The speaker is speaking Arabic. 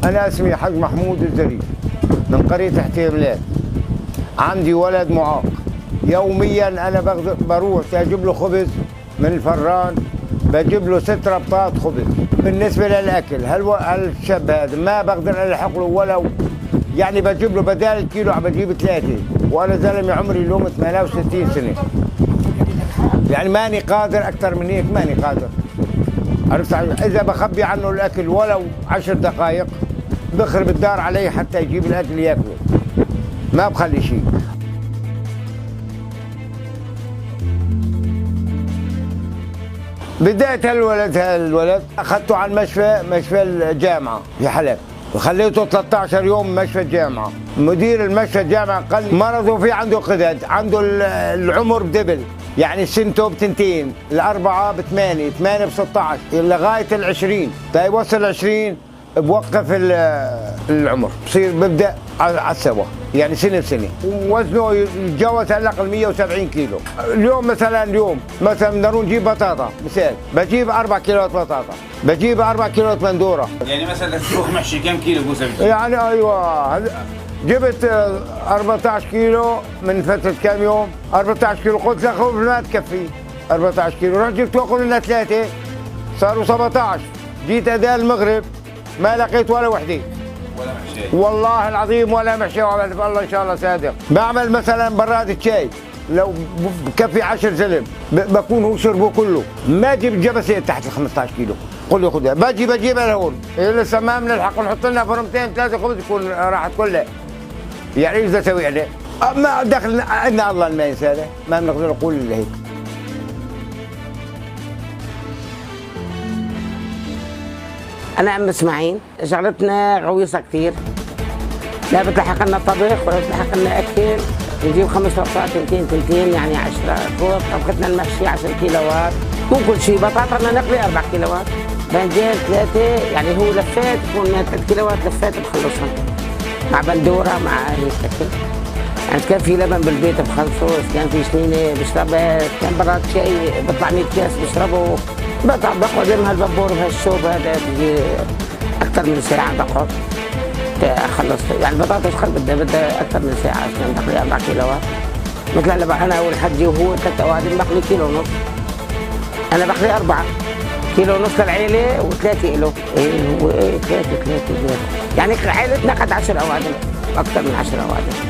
أنا اسمي حاج محمود الزريف من قرية حتيملات. عندي ولد معاق. يوميا أنا بروح أجيب له خبز من الفران، بجيب له 6 ربطات خبز. بالنسبة للأكل هالشاب هذا ما بقدر ألحق له ولو يعني بجيب له بدال الكيلو عم بجيب 3، وأنا زلمة عمري اليوم 68 سنة. يعني ماني قادر أكثر من هيك، ماني قادر. عرفت؟ إذا بخبي عنه الأكل ولو 10 دقائق بخرب الدار عليه حتى يجيب الأكل ياكله، ما بخلي شيء. بداية الولد أخذته على مشفى الجامعة في حلب، وخليته 13 يوم مشفى الجامعة. مدير المشفى الجامعة قال مرضه في عنده قدد، عنده العمر بدبل، يعني سنته ب2، الأربعة ب8، 8 ب16 لغاية ال20. طيب وصل 20 بوقف العمر، بصير ببدأ على السوا، يعني سنة بسنة. وزنه يتجاوز هلا 170 كيلو. اليوم مثلا بدنا نجيب بطاطا، مثال بجيب 4 كيلوات بطاطا، بجيب 4 كيلوات بندورة. يعني مثلا تروح محشي كم كيلو بوسه؟ يعني ايوه جبت 14 كيلو من فترة كم يوم، 14 كيلو قلت لا خوف ما تكفي 14 كيلو، رحت جبت واخذ لنا 3 صاروا 17. جيت أداء المغرب ما لقيت ولا وحده، ولا محشي والله العظيم ولا محشي. وعملت الله ان شاء الله صادق. بعمل مثلا براد شاي لو بكفي 10 زلم بكون هو شربه كله. ما اجيب جبسين تحت ال 15 كيلو، قل لي خذها بجيبها لهون. لسه ما بنلحق نحط لنا فرمتين 3 خبز يكون راحت كلها. يعني ايش بدي اسوي عليه؟ ما دخل عندنا الله ما ينسانا، ما بنقدر نقول الا هيك. أنا أم إسماعيل، شغلتنا غويصة كثير. لا بتلحق لنا طبخ ولا بتلحق لنا أكل. نجيب 5 ربطات 2 يعني 10 كوب. طبختنا المحشي 10 كيلوات، مو كل شيء. بطاطا نقلي 4 كيلوات، بنجان 3، يعني هو لفات يكون 3 كيلوات لفات بخلصهم مع بندورة مع هيك أكل. يعني كان في لبن بالبيت بخلصه، كان في سنينة بشربها، كان براد شاي بيطلع 100 كاس بشربه. بقعد من هالبابور وهالشوب هذا بيجي أكثر من ساعة بقعد أخلص. يعني البطاطس بدها أكثر من ساعة عشان تقلي 4 كيلوات. مثل هلا أنا والحجي وهو 3 أوادم بقلي 1.5 كيلو. أنا بقلي 4 كيلو ونص للعيلة و3 إله. إيه هو 3 يعني عائلتنا قد 10 أوادم، أكثر من 10 أوادم.